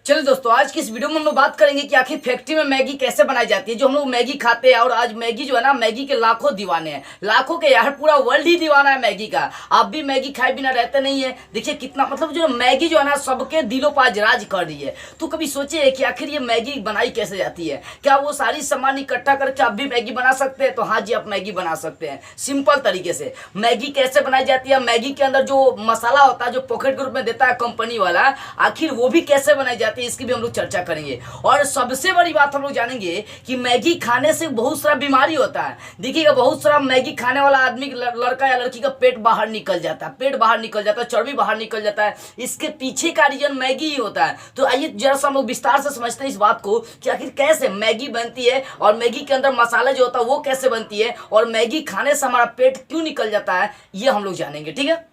चलो दोस्तों, आज की इस वीडियो में हम लोग बात करेंगे कि आखिर फैक्ट्री में मैगी कैसे बनाई जाती है। जो हम लोग मैगी खाते हैं और आज मैगी जो है ना, मैगी के लाखों दीवाने हैं, लाखों के यार पूरा वर्ल्ड ही दीवाना है मैगी का। आप भी मैगी खाए बिना रहते नहीं है। देखिए कितना मतलब जो मैगी जो है ना सबके दिलों पर आज राज कर रही है। तो कभी सोचे कि आखिर ये मैगी बनाई कैसे जाती है? क्या वो सारी सामान इकट्ठा करके आप भी मैगी बना सकते हैं? तो हाँ जी, आप मैगी बना सकते हैं सिंपल तरीके से। मैगी कैसे बनाई जाती है? मैगी के अंदर जो मसाला होता है जो पॉकेट के रूप में देता है कंपनी वाला, आखिर वो भी कैसे बनाई जाती है इसकी भी हम लोग चर्चा करेंगे। और सबसे बड़ी बात हम लोग जानेंगे कि मैगी खाने से बहुत सारा बीमारी होता है। देखिएगा, बहुत सारा मैगी खाने वाला आदमी लड़का या लड़की का पेट बाहर निकल जाता है, पेट बाहर निकल जाता है, चर्बी बाहर निकल जाता है। इसके पीछे का रीजन मैगी ही होता है। तो आइए जरा सा हम लोग विस्तार से समझते हैं इस बात को कि आखिर कैसे मैगी बनती है और मैगी के अंदर मसाला जो होता है वो कैसे बनती है और मैगी खाने से हमारा पेट क्यों निकल जाता है, ये हम लोग जानेंगे। ठीक है,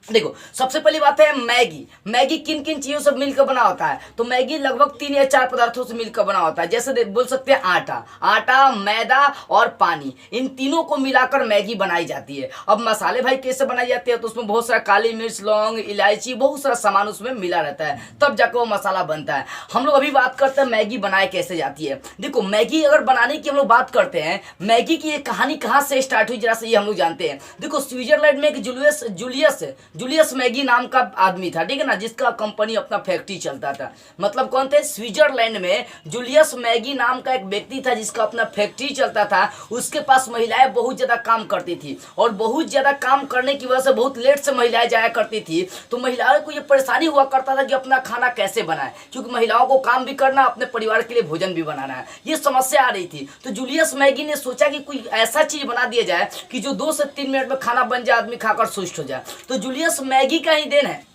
देखो सबसे पहली बात है मैगी। मैगी किन किन चीजों से मिलकर बना होता है? तो मैगी लगभग 3 या 4 पदार्थों से मिलकर बना होता है। जैसे बोल सकते हैं आटा, मैदा और पानी, इन तीनों को मिलाकर मैगी बनाई जाती है। अब मसाले भाई कैसे बनाई जाती है? तो उसमें बहुत सारा काली मिर्च, लौंग, इलायची, बहुत सारा सामान उसमें मिला रहता है, तब जाकर वो मसाला बनता है। हम लोग अभी बात करते हैं मैगी बनाए कैसे जाती है। देखो मैगी अगर बनाने की हम लोग बात करते हैं, मैगी की एक कहानी कहाँ से स्टार्ट हुई जरा से ये हम लोग जानते हैं। देखो स्विट्जरलैंड में एक जूलियस मैगी नाम का आदमी था, ठीक है ना, जिसका कंपनी अपना फैक्ट्री चलता था। मतलब कौन थे? स्विट्जरलैंड में जूलियस मैगी नाम का एक व्यक्ति था जिसका अपना फैक्ट्री चलता था। उसके पास महिलाएं बहुत ज्यादा काम करती थी और बहुत ज्यादा काम करने की वजह से बहुत लेट से महिलाएं जाया करती थी। तो महिलाओं को यह परेशानी हुआ करता था कि अपना खाना कैसे बनाए, क्योंकि महिलाओं को काम भी करना, अपने परिवार के लिए भोजन भी बनाना है, ये समस्या आ रही थी। तो जूलियस मैगी ने सोचा कि कोई ऐसा चीज बना दिया जाए कि जो 2 से 3 मिनट में खाना बन जाए, आदमी खाकर सुस्त हो जाए। तो जूलियस मैगी का ही देन है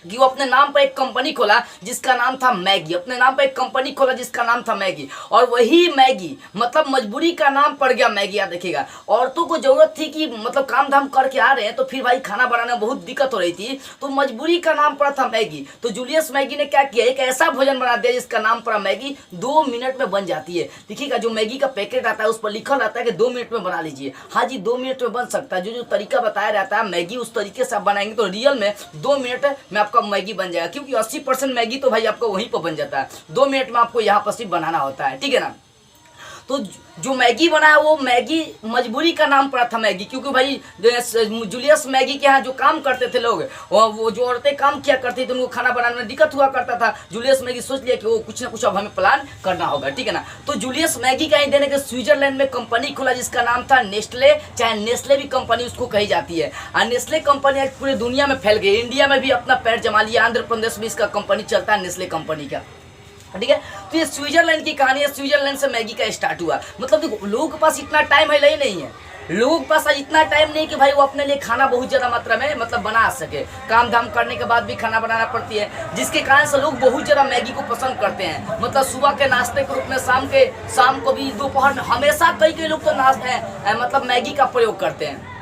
कि वो अपने नाम पर एक कंपनी खोला जिसका नाम था मैगी। अपने नाम पर एक कंपनी खोला जिसका नाम था मैगी, और वही मैगी मतलब मजबूरी का नाम पड़ गया मैगी। आप देखिएगा, औरतों को जरूरत थी कि मतलब काम धाम करके आ रहे हैं तो फिर भाई खाना बनाने में बहुत दिक्कत हो रही थी, तो मजबूरी का नाम पड़ा था मैगी। तो जूलियस मैगी ने क्या किया, एक ऐसा भोजन बना दिया जिसका नाम पड़ा मैगी। 2 मिनट में बन जाती है। देखिएगा, जो मैगी का पैकेट आता है उस पर लिखा रहता है कि 2 मिनट में बना लीजिए। हाँ जी, 2 मिनट में बन सकता है। जो तरीका बताया रहता है मैगी, उस तरीके से आप बनाएंगे तो रियल में 2 मिनट में आपका मैगी बन जाएगा, क्योंकि 80% मैगी तो भाई आपको वहीं पर बन जाता है। 2 मिनट में आपको यहाँ पर सिर्फ बनाना होता है, ठीक है ना। तो जो मैगी बना है वो मैगी मजबूरी का नाम पड़ा था मैगी, क्योंकि भाई जूलियस मैगी के यहाँ जो काम करते थे लोग, वो जो औरतें काम किया करती थी, उनको खाना बनाने में दिक्कत हुआ करता था। जूलियस मैगी सोच लिया कि वो कुछ ना कुछ अब हमें प्लान करना होगा, ठीक है ना। तो जूलियस मैगी का ही देने के स्विट्जरलैंड में कंपनी खोला जिसका नाम था नेस्ले, चाहे नेस्ले भी कंपनी उसको कही जाती है। और नेस्ले कंपनी आज पूरे दुनिया में फैल गई। इंडिया में भी अपना पैर जमा लिया, आंध्र प्रदेश में इसका कंपनी चलता है, नेस्ले कंपनी का, ठीक है। तो ये स्विट्जरलैंड की कहानी है, स्विट्जरलैंड से मैगी का स्टार्ट हुआ। मतलब देखो, लोगों के पास इतना टाइम है नहीं है, लोगों के पास इतना टाइम नहीं कि भाई वो अपने लिए खाना बहुत ज्यादा मात्रा में मतलब बना सके। काम धाम करने के बाद भी खाना बनाना पड़ती है, जिसके कारण से लोग बहुत ज्यादा मैगी को पसंद करते हैं। मतलब सुबह के नाश्ते के रूप में, शाम को भी, दोपहर में, हमेशा कई लोग तो नाश्ते मतलब मैगी का प्रयोग करते हैं।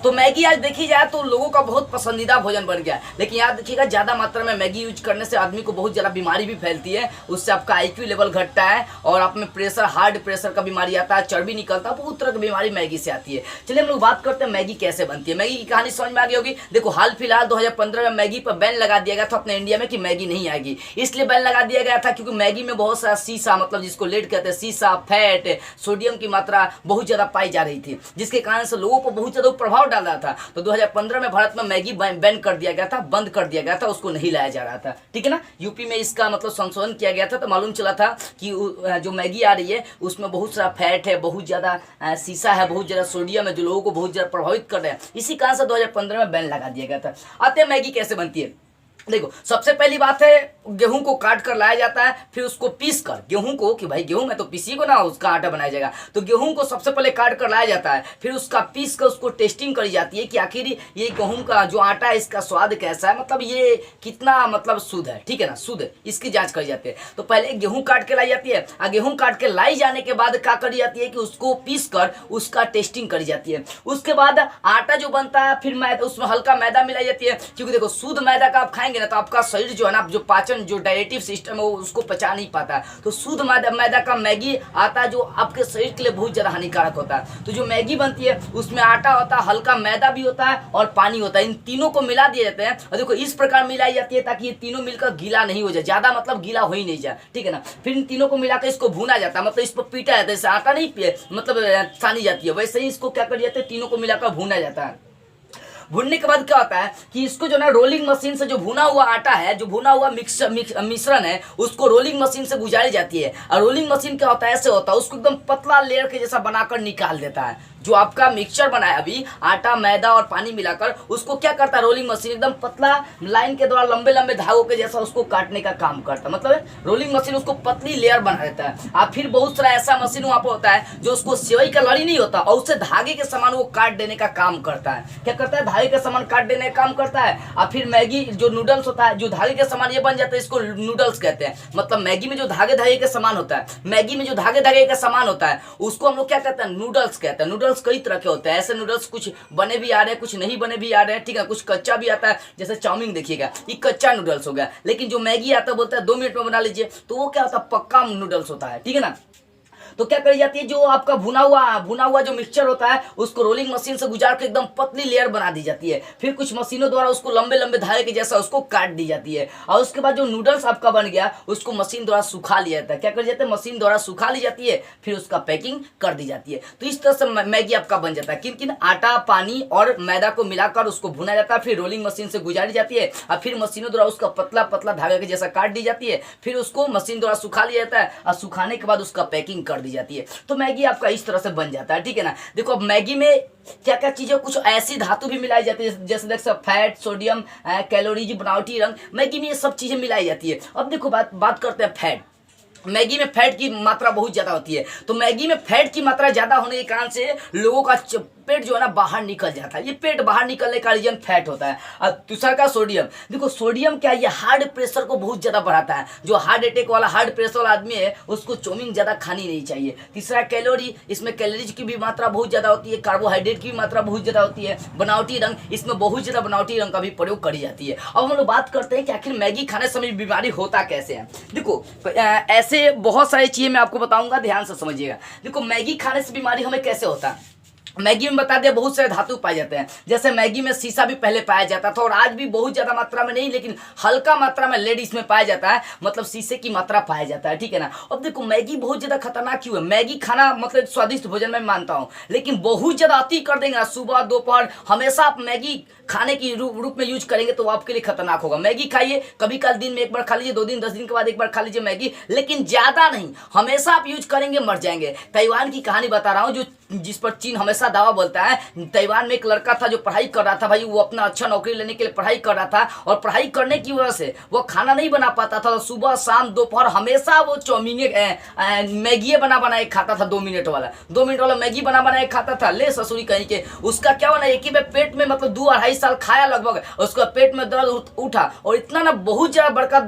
तो मैगी आज देखी जाए तो लोगों का बहुत पसंदीदा भोजन बन गया है। लेकिन याद रखिएगा, ज़्यादा मात्रा में मैगी यूज करने से आदमी को बहुत ज़्यादा बीमारी भी फैलती है। उससे आपका IQ लेवल घटता है और आप में प्रेशर, हार्ट प्रेशर का बीमारी आता है, चर्बी निकलता है, बहुत तरह की बीमारी मैगी से आती है। चलिए हम लोग बात करते हैं मैगी कैसे बनती है। मैगी की कहानी समझ में आ गई होगी। देखो, हाल फिलहाल 2015 में मैगी पर बैन लगा दिया गया था अपने इंडिया में कि मैगी नहीं आएगी। इसलिए बैन लगा दिया गया था क्योंकि मैगी में बहुत सारा सीसा, मतलब जिसको लेड कहते हैं, सीसा, फैट, सोडियम की मात्रा बहुत ज़्यादा पाई जा रही थी, जिसके कारण से लोगों को बहुत ज़्यादा प्रभाव डाल रहा था। तो 2015 में भारत में मैगी बैन कर दिया गया था, बंद कर दिया गया था, उसको नहीं लाया जा रहा था, ठीक है ना। यूपी में इसका मतलब संशोधन किया गया था, तो मालूम चला था कि जो मैगी आ रही है उसमें बहुत सारा फैट है, बहुत ज़्यादा सीसा है, बहुत ज़्यादा सोडियम है, जो लोगों को बहुत ज़्यादा प्रभावित कर रहे हैं। इसी कारण से 2015 में बैन लगा दिया गया था। आते हैं मैगी कैसे बनती है। देखो, सबसे पहली बात है, गेहूं को काट कर लाया जाता है, फिर उसको पीस कर, गेहूं को, कि भाई गेहूं में तो पीसी को ना उसका आटा बनाया जाएगा, तो गेहूं को सबसे पहले काट कर लाया जाता है, फिर उसका पीस कर उसको टेस्टिंग करी जाती है कि आखिर ये गेहूं का जो आटा है इसका स्वाद कैसा है, मतलब ये कितना मतलब शुद्ध है, ठीक है ना, शुद्ध, इसकी जांच करी जाती है। तो पहले गेहूं काट के लाई जाती है, और गेहूं काट के लाई जाने के बाद क्या करी जाती है कि उसको पीस कर उसका टेस्टिंग करी जाती है। उसके बाद आटा जो बनता है, फिर मैदा, उसमें हल्का मैदा मिलाई जाती है, क्योंकि देखो शुद्ध मैदा का आप खाएंगे खाएंगे ना तो आपका शरीर जो है ना, जो पाचन, जो डाइजेटिव सिस्टम है वो उसको पचा नहीं पाता है। तो शुद्ध मैदा का मैगी आता है जो आपके शरीर के लिए बहुत ज़्यादा हानिकारक होता है। तो जो मैगी बनती है उसमें आटा होता है, हल्का मैदा भी होता है और पानी होता है। इन तीनों को मिला दिए जाते हैं और देखो इस प्रकार मिलाई जाती है ताकि ये तीनों मिलकर गीला नहीं हो जाए, ज़्यादा मतलब गीला हो ही नहीं जाए, ठीक है ना। फिर इन तीनों को मिलाकर इसको भूना जाता है, मतलब इसको पीटा जाता है, जैसे आटा नहीं मतलब छानी जाती है वैसे ही इसको क्या कर जाते हैं, तीनों को मिलाकर भूना जाता है। भुनने के बाद क्या होता है कि इसको जो ना रोलिंग मशीन से जो भुना हुआ आटा है, जो भुना हुआ मिश्रण है, उसको रोलिंग मशीन से गुजारी जाती है। और रोलिंग मशीन क्या होता है, ऐसे होता है, उसको एकदम पतला लेयर के जैसा बनाकर निकाल देता है। जो आपका मिक्सचर बनाया अभी आटा मैदा और पानी मिलाकर, उसको क्या करता है रोलिंग मशीन एकदम पतला लाइन के द्वारा लंबे लंबे धागों के जैसा उसको काटने का काम करता है। मतलब रोलिंग मशीन उसको पतली लेयर बना देता है। और फिर बहुत सारा ऐसा मशीन वहाँ पर होता है जो उसको सेवई का लड़ी नहीं होता और उससे धागे के समान वो काट देने का काम करता है। क्या करता है, धागे का सामान काट देने का काम करता है। और फिर मैगी जो नूडल्स होता है, जो धागे के समान ये बन जाता है, इसको नूडल्स कहते हैं। मतलब मैगी में जो धागे धागे के समान होता है, मैगी में जो धागे धागे का समान होता है उसको हम लोग क्या कहते हैं, नूडल्स कहते हैं। नूडल्स कई तरह के होते हैं, ऐसे नूडल्स कुछ बने भी आ रहे हैं, कुछ नहीं बने भी आ रहे हैं, ठीक है। कुछ कच्चा भी आता है, जैसे चाउमीन देखिएगा ये कच्चा नूडल्स हो गया। लेकिन जो मैगी आता है बोलता है 2 मिनट में बना लीजिए, तो वो क्या होता है, पक्का नूडल्स होता है, ठीक है ना। तो क्या करी जाती है, जो आपका भुना हुआ जो मिक्सचर होता है उसको रोलिंग मशीन से गुजार के एकदम पतली लेयर बना दी जाती है। फिर कुछ मशीनों द्वारा उसको लंबे लंबे धागे के जैसा उसको काट दी जाती है। और उसके बाद जो नूडल्स आपका बन गया उसको मशीन द्वारा सुखा लिया जाता है। क्या कर जाता है, मशीन द्वारा सुखा ली जाती है, फिर उसका पैकिंग कर दी जाती है। तो इस तरह से मैगी आपका बन जाता है। किन आटा पानी और मैदा को मिलाकर उसको भुना जाता है, फिर रोलिंग मशीन से गुजारी जाती है और फिर मशीनों द्वारा उसका पतला पतला धागे के जैसा काट दी जाती है। फिर उसको मशीन द्वारा सुखा लिया जाता है और सुखाने के बाद उसका पैकिंग कर दी जाती है। तो मैगी आपका इस तरह से बन जाता है, ठीक है ना। देखो अब मैगी में क्या क्या चीजें, कुछ ऐसी धातु भी मिलाई जाती है जैसे देख सकते फैट, सोडियम, कैलोरीज, बनावटी रंग, मैगी में ये सब चीजें मिलाई जाती है। अब देखो बात करते हैं फैट। मैगी में फैट की मात्रा बहुत ज़्यादा होती है। तो मैगी में फैट की मात्रा ज़्यादा होने के कारण से लोगों का पेट जो है ना बाहर निकल जाता है। ये पेट बाहर निकलने का रीजन फैट होता है। और दूसरा का सोडियम। देखो सोडियम क्या, ये हार्ट प्रेशर को बहुत ज़्यादा बढ़ाता है। जो हार्ट अटैक वाला, हार्ट प्रेशर वाला आदमी है उसको चाउमीन ज़्यादा खानी नहीं चाहिए। तीसरा कैलोरी, इसमें कैलोरीज की भी मात्रा बहुत ज़्यादा होती है, कार्बोहाइड्रेट की भी मात्रा बहुत ज़्यादा होती है। बनावटी रंग, इसमें बहुत ज़्यादा बनावटी रंग का भी प्रयोग करी जाती है। अब हम लोग बात करते हैं कि आखिर मैगी खाने समय बीमारी होता कैसे है। देखो ऐसे बहुत सारी चीज़ें मैं आपको बताऊंगा, ध्यान से समझिएगा। देखो मैगी खाने से बीमारी हमें कैसे होता है। मैगी में बता दिया बहुत सारे धातु पाए जाते हैं। जैसे मैगी में शीशा भी पहले पाया जाता था और आज भी बहुत ज़्यादा मात्रा में नहीं लेकिन हल्का मात्रा में लेड इसमें पाया जाता है, मतलब शीशे की मात्रा पाया जाता है, ठीक है ना। अब देखो मैगी बहुत ज़्यादा खतरनाक क्यों है। मैगी खाना मतलब स्वादिष्ट भोजन में मानता हूँ, लेकिन बहुत ज़्यादा अति कर देंगे ना, सुबह दोपहर हमेशा आप मैगी खाने की रूप में यूज करेंगे तो आपके लिए खतरनाक होगा। मैगी खाइए, कभी कल दिन में एक बार खा लीजिए, 2 दिन 10 दिन के बाद एक बार खा लीजिए मैगी, लेकिन ज़्यादा नहीं। हमेशा आप यूज करेंगे मर जाएंगे। ताइवान की कहानी बता रहा हूँ, जो जिस पर चीन हमेशा दावा बोलता है। ताइवान में एक लड़का था जो पढ़ाई कर रहा था भाई, वो अपना अच्छा नौकरी लेने के लिए पढ़ाई कर रहा था और पढ़ाई करने की वजह से वो खाना नहीं बना पाता था। सुबह शाम दोपहर हमेशा वो चाउमीन मैगी बनाए खाता था। 2 मिनट वाला मैगी बनाए खाता था। ले ससुरी कहीं के, उसका क्या होना, एक ही में पेट में मतलब 2-2.5 साल खाया लगभग, उसका पेट में दर्द उठा और इतना ना बहुत ज्यादा बड़का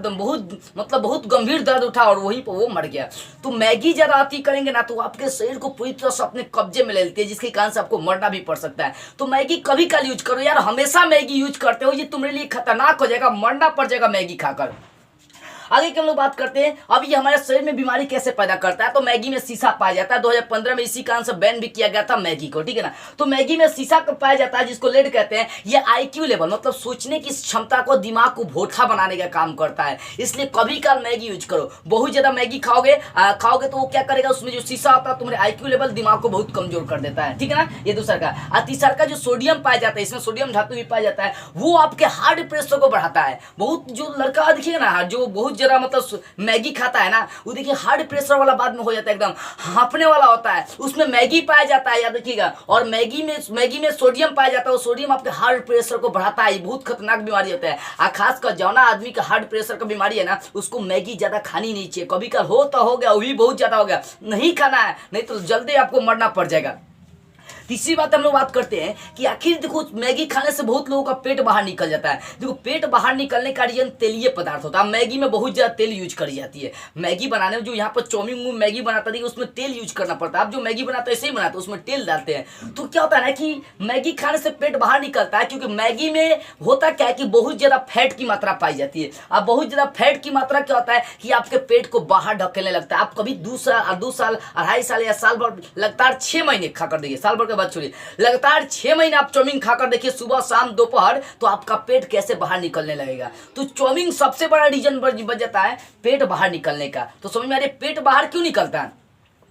बहुत गंभीर दर्द उठा और वहीं पर वो मर गया। तो मैगी ज्यादा अति करेंगे ना तो आपके शरीर को पूरी तरह से अपने कब्जे में ले लेती है, जिसके कारण से आपको मरना भी पड़ सकता है। तो मैगी कभी कल यूज करो यार, हमेशा मैगी यूज करते हो ये तुम्हारे लिए खतरनाक हो जाएगा, मरना पड़ जाएगा मैगी खाकर। आगे के हम लोग बात करते हैं अब ये हमारे शरीर में बीमारी कैसे पैदा करता है। तो मैगी में शीशा पाया जाता है। 2015 में इसी कारण से बैन भी किया गया था मैगी को, ठीक है ना। तो मैगी में शीशा पाया जाता है जिसको लेड कहते हैं। ये आईक्यू लेवल मतलब सोचने की क्षमता को, दिमाग को भोथा बनाने का काम करता है। इसलिए कभी कल मैगी यूज करो। बहुत ज्यादा मैगी खाओगे तो वो क्या करेगा, उसमें जो शीशा होता है तुम्हारे आईक्यू लेवल, दिमाग को बहुत कमजोर कर देता है, ठीक है ना। ये दूसरा का। और तीसरा का जो सोडियम पाया जाता है, इसमें सोडियम धातु भी पाया जाता है, वो आपके हार्ट प्रेशर को बढ़ाता है। बहुत जो लड़का देखिएगा ना जो बहुत ज्यादा मतलब मैगी खाता है ना, वो देखिए हार्ट प्रेशर वाला बाद में हो जाता है, एकदम हाँफने वाला होता है। उसमें मैगी पाया जाता है, याद रखिएगा। और मैगी में सोडियम पाया जाता है। वो सोडियम आपके हार्ट प्रेशर को बढ़ाता है। ये बहुत खतरनाक बीमारी होता है। और खासकर जौना आदमी का हार्ट प्रेशर का बीमारी है ना, उसको मैगी ज्यादा खानी नहीं चाहिए। कभी कल हो तो हो गया, वो भी बहुत ज्यादा हो गया, नहीं खाना है, नहीं तो जल्दी आपको मरना पड़ जाएगा। तीसरी बात हम लोग बात करते हैं कि आखिर देखो मैगी खाने से बहुत लोगों का पेट बाहर निकल जाता है। देखो पेट बाहर निकलने का रीजन तेलीय पदार्थ होता है। मैगी में बहुत ज्यादा तेल यूज करी जाती है। मैगी बनाने में जो यहाँ पर चाउमीन मैगी बनाता है उसमें तेल यूज करना पड़ता है। आप जो मैगी बनाते हैं ऐसे ही बनाते हैं, उसमें तेल डालते हैं। तो क्या होता है ना कि मैगी खाने से पेट बाहर निकलता है, क्योंकि मैगी में होता क्या है कि बहुत ज्यादा फैट की मात्रा पाई जाती है। अब बहुत ज्यादा फैट की मात्रा क्या होता है कि आपके पेट को बाहर ढकेलने लगता है। आप कभी 2 साल 2.5 साल या साल भर लगातार 6 महीने खाकर देखिए, साल भर के बाद छोड़िए, लगातार 6 महीने आप चाउमीन खाकर देखिए सुबह शाम दोपहर, तो आपका पेट कैसे बाहर निकलने लगेगा। तो चाउमीन सबसे बड़ा रीजन बन जाता है पेट बाहर निकलने का। तो समझ में आ रही है पेट बाहर क्यों निकलता है।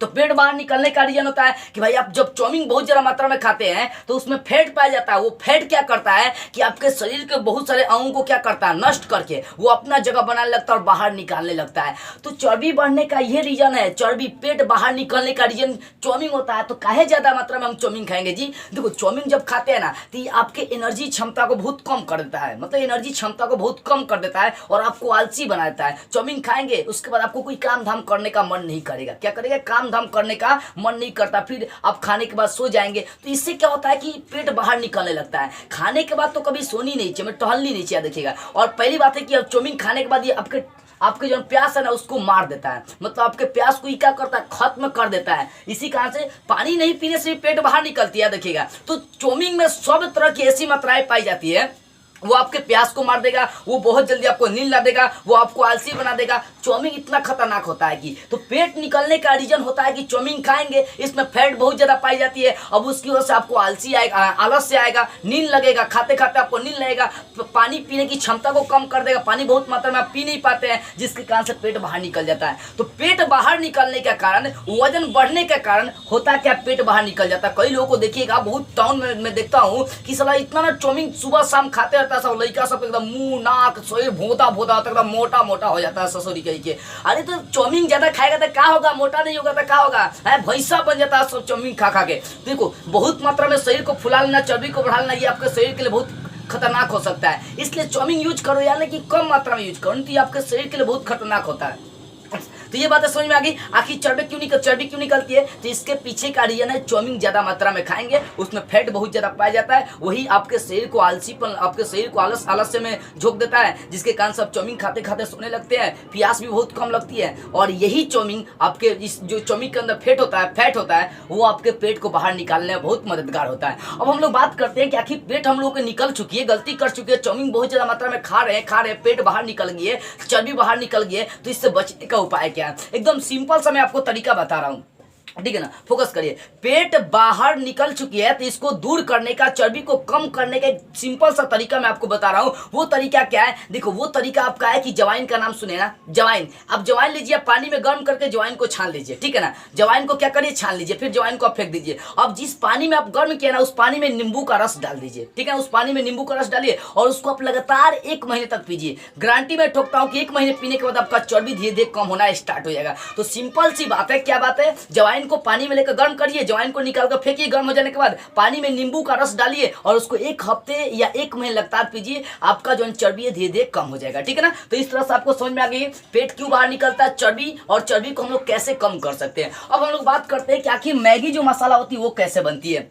तो पेट बाहर निकलने का रीजन होता है कि भाई आप जब चाउमीन बहुत ज्यादा मात्रा में खाते हैं तो उसमें फैट पाया जाता है। वो फैट क्या करता है कि आपके शरीर के बहुत सारे अंगों को क्या करता है, नष्ट करके वो अपना जगह बनाने लगता है और बाहर निकालने लगता है। तो चर्बी बढ़ने का ये रीजन है, चर्बी पेट बाहर निकलने का रीजन चाउमीन होता है। तो काहे ज्यादा मात्रा में हम चाउमीन खाएंगे जी। देखो चाउमीन जब खाते हैं ना तो ये आपके एनर्जी क्षमता को बहुत कम कर देता है, मतलब एनर्जी क्षमता को बहुत कम कर देता है और आपको आलसी बना देता है। चाउमीन खाएंगे उसके बाद आपको कोई काम धाम करने का मन नहीं करेगा। क्या करेगा, काम धाम करने का मन नहीं करता, फिर आप खाने के बाद सो जाएंगे। तो इससे क्या होता है कि पेट बाहर निकलने लगता है। खाने के बाद तो कभी सोनी नहीं चाहिए, टहलनी नहीं चाहिए देखिएगा। और पहली बात है कि अब चाउमीन खाने के बाद ये आपके जो प्यास है ना उसको मार देता है, मतलब आपके प्यास को क्या करता है, खत्म कर देता है। इसी कारण से पानी नहीं पीने से भी पेट बाहर निकलती है देखिएगा। तो चाउमीन में सब तरह की ऐसी मात्राएं पाई जाती है, वो आपके प्यास को मार देगा, वो बहुत जल्दी आपको नींद ला देगा, वो आपको आलसी बना देगा। चाउमीन इतना खतरनाक होता है कि तो पेट निकलने का रीजन होता है कि चाउमीन खाएंगे, इसमें फैट बहुत ज्यादा पाई जाती है। अब उसकी वजह से आपको आलसी आएगा, आलस्य आएगा, नींद लगेगा, खाते खाते आपको नींद लगेगा, पानी पीने की क्षमता को कम कर देगा, पानी बहुत मात्रा में आप पी नहीं पाते हैं, जिसके कारण से पेट बाहर निकल जाता है। तो पेट बाहर निकलने के कारण, वजन बढ़ने के कारण होता क्या, पेट बाहर निकल जाता है। कई लोगों को देखिएगा, बहुत टाउन में मैं देखता हूँ कि साला इतना ना चाउमीन सुबह शाम खाते रहता है, सब लड़का सब एकदम मुंह नाक शरीर भोता भोता होता है, एकदम मोटा मोटा हो जाता है ससुरी कही के। अरे तो चाउमीन ज्यादा खाएगा तो क्या होगा, मोटा नहीं होगा तो क्या होगा, भैंसा बन जाता है सब चाउमीन खा खा के। देखो बहुत मात्रा में शरीर को फुला लेना, चर्बी को बढ़ा लेना, ये आपके शरीर के लिए बहुत खतरनाक हो सकता है। इसलिए चाउमीन यूज करो, यानी कि कम मात्रा में यूज करो, तो ये आपके शरीर के लिए बहुत खतरनाक होता है। तो ये बात समझ में आ गई, आखिर चर्बी क्यों निकलती है। तो इसके पीछे का रीजन है चाउमीन ज्यादा मात्रा में खाएंगे, उसमें फैट बहुत ज्यादा पाया जाता है, वही आपके शरीर को आलसीपन, आपके शरीर को आलस्य में झोंक देता है, जिसके कारण सब चाउमीन खाते खाते सोने लगते हैं, प्यास भी बहुत कम लगती है। और यही चाउमीन आपके इस जो चाउमीन के अंदर फैट होता है वो आपके पेट को बाहर निकालने में बहुत मददगार होता है। अब हम लोग बात करते हैं कि आखिर पेट हम लोग निकल चुकी है, गलती कर चुकी है, चाउमीन बहुत ज्यादा मात्रा में खा रहे हैं, पेट बाहर निकल गई है, चर्बी बाहर निकल गई है, तो इससे बचने का उपाय क्या है। एकदम सिंपल सा मैं आपको तरीका बता रहा हूं, ठीक है ना, फोकस करिए। पेट बाहर निकल चुकी है तो इसको दूर करने का, चर्बी को कम करने का एक सिंपल सा तरीका मैं आपको बता रहा हूं। वो तरीका क्या है, देखो वो तरीका आपका है कि जवाइन का नाम सुने ना, जवाइन। अब जवाइन लीजिए, पानी में गर्म करके जवाइन को छान लीजिए, ठीक है ना, जवाइन को क्या करिए, छान लीजिए, फिर जवाइन को आप फेंक दीजिए। अब जिस पानी में आप गर्म किया ना उस पानी में नींबू का रस डाल दीजिए, ठीक है, उस पानी में नींबू का रस डालिए और उसको आप लगातार 1 महीने तक पीजिए। गारंटी मैं ठोकता हूं कि 1 महीने पीने के बाद आपका चर्बी धीरे धीरे कम होना स्टार्ट हो जाएगा। तो सिंपल सी बात है, क्या बात है, जवाइन को पानी में लेकर गर्म करिए, जवाइन को निकाल कर फेंकिए, गर्म हो जाने के बाद पानी में नींबू का रस डालिए और उसको 1 हफ्ते या 1 महीने लगातार पीजिए, आपका जो चर्बी है धीरे धीरे कम हो जाएगा, ठीक है ना। तो इस तरह से आपको समझ में आ गई पेट क्यों बाहर निकलता है, चर्बी, और चर्बी को हम लोग कैसे कम कर सकते हैं। अब हम लोग बात करते हैं कि आखिर मैगी जो मसाला होती है वो कैसे बनती है।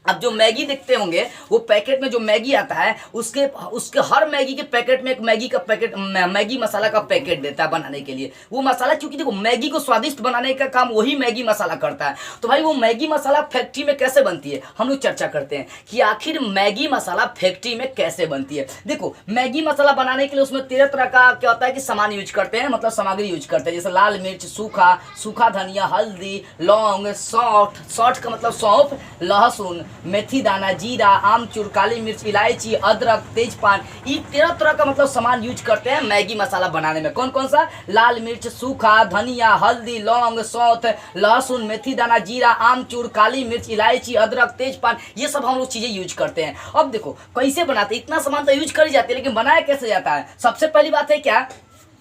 अब जो मैगी देखते होंगे वो पैकेट में जो मैगी आता है उसके हर मैगी के पैकेट में एक मैगी का पैकेट, मैगी मसाला का पैकेट देता है बनाने के लिए। वो मसाला, क्योंकि देखो मैगी को स्वादिष्ट बनाने का काम वही मैगी मसाला करता है। तो भाई वो मैगी मसाला फैक्ट्री में कैसे बनती है, हम लोग चर्चा करते हैं कि आखिर मैगी मसाला फैक्ट्री में कैसे बनती है। देखो मैगी मसाला बनाने के लिए उसमें 13 तरह का क्या होता है कि सामान यूज करते हैं, मतलब सामग्री यूज करते हैं, जैसे लाल मिर्च, सूखा धनिया, हल्दी, लौंग, सौंठ का मतलब सौंफ, लहसुन, मेथी दाना, जीरा, आमचूर, काली मिर्च, इलायची, अदरक, तेजपान, ये 13 तरह का मतलब सामान यूज करते हैं मैगी मसाला बनाने में। कौन कौन सा, लाल मिर्च, सूखा धनिया, हल्दी, लौंग, सौंठ, लहसुन, मेथी दाना, जीरा, आमचूर, काली मिर्च, इलायची, अदरक, तेजपान, ये सब हम लोग चीजें यूज करते हैं। अब देखो कैसे बनाते हैं, इतना सामान तो यूज कर ही जाते हैं, लेकिन बनाया कैसे जाता है। सबसे पहली बात है क्या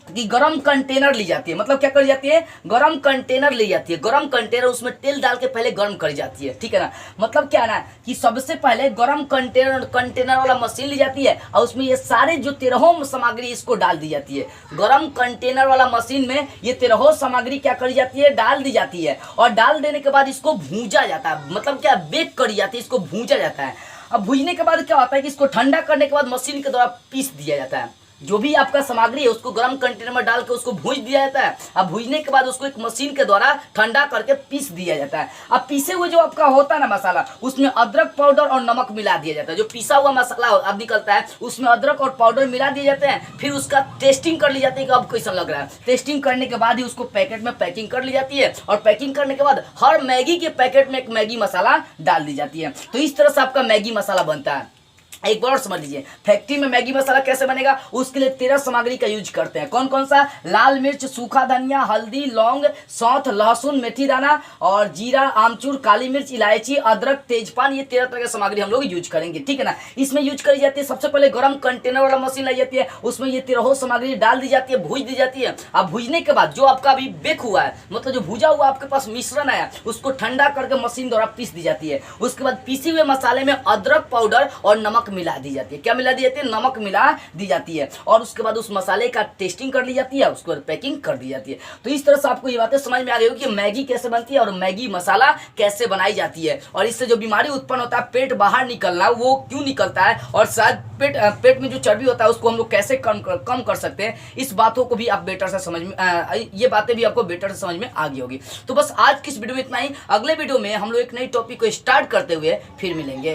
कि गरम कंटेनर ली जाती है। मतलब क्या करी जाती है, गरम कंटेनर ली जाती है। गरम कंटेनर, उसमें तेल डाल के पहले गर्म करी जाती है, ठीक है ना। मतलब क्या है ना कि सबसे पहले गरम कंटेनर वाला मशीन ली जाती है और उसमें ये सारे जो 13 सामग्री इसको डाल दी जाती है। गरम कंटेनर वाला मशीन में ये 13 सामग्री क्या करी जाती है, डाल दी जाती है। और डाल देने के बाद इसको भूंजा जाता है, मतलब क्या बेक करी जाती है, इसको भूंजा जाता है। अब भूजने के बाद क्या होता है कि इसको ठंडा करने के बाद मशीन के द्वारा पीस दिया जाता है। जो भी आपका सामग्री है उसको गर्म कंटेनर में डाल के उसको भूज दिया जाता है। अब भूजने के बाद उसको एक मशीन के द्वारा ठंडा करके पीस दिया जाता है। अब पीसे हुए जो आपका होता है ना मसाला, उसमें अदरक पाउडर और नमक मिला दिया जाता है। जो पिसा हुआ मसाला अब निकलता है उसमें अदरक और पाउडर मिला दिए जाते हैं। फिर उसका टेस्टिंग कर ली जाती है कि अब कैसा लग रहा है। टेस्टिंग करने के बाद ही उसको पैकेट में पैकिंग कर ली जाती है और पैकिंग करने के बाद हर मैगी के पैकेट में एक मैगी मसाला डाल दी जाती है। तो इस तरह से आपका मैगी मसाला बनता है। एक बार और समझ लीजिए, फैक्ट्री में मैगी मसाला कैसे बनेगा। उसके लिए 13 सामग्री का यूज करते हैं। कौन कौन सा, लाल मिर्च, सूखा धनिया, हल्दी, लौंग, सौंठ, लहसुन, मेथी दाना और जीरा, आमचूर, काली मिर्च, इलायची, अदरक, तेजपान, ये 13 तरह की सामग्री हम लोग यूज करेंगे, ठीक है ना। इसमें यूज करी जाती है, सबसे पहले गर्म कंटेनर वाला मशीन लाई जाती है, उसमें ये 13 सामग्री डाल दी जाती है, भूज दी जाती है। अब भूजने के बाद जो आपका अभी बेक हुआ है, मतलब जो भूजा हुआ आपके पास मिश्रण आया, उसको ठंडा करके मशीन द्वारा पीस दी जाती है। उसके बाद पीसे हुए मसाले में अदरक पाउडर और नमक मिला दी जाती है। क्या मिला दी जाती है, नमक मिला दी जाती है। और उसके बाद उस मसाले का टेस्टिंग कर ली जाती है, उसके बाद पैकिंग कर दी जाती है। तो इस तरह से आपको ये बातें समझ में आ गई होगी कि मैगी कैसे बनती है और मैगी मसाला कैसे बनाई जाती है। और इससे जो बीमारी उत्पन्न होता है, पेट बाहर निकलना, वो क्यों निकलता है, और शायद पेट में जो चर्बी होता है उसको हम लोग कैसे कम कर सकते हैं, इस बातों को भी आप बेटर से समझ में ये बातें भी आपको बेटर से समझ में आ गई होगी। तो बस आज की इस वीडियो में इतना ही। अगले वीडियो में हम लोग एक नई टॉपिक को स्टार्ट करते हुए फिर मिलेंगे।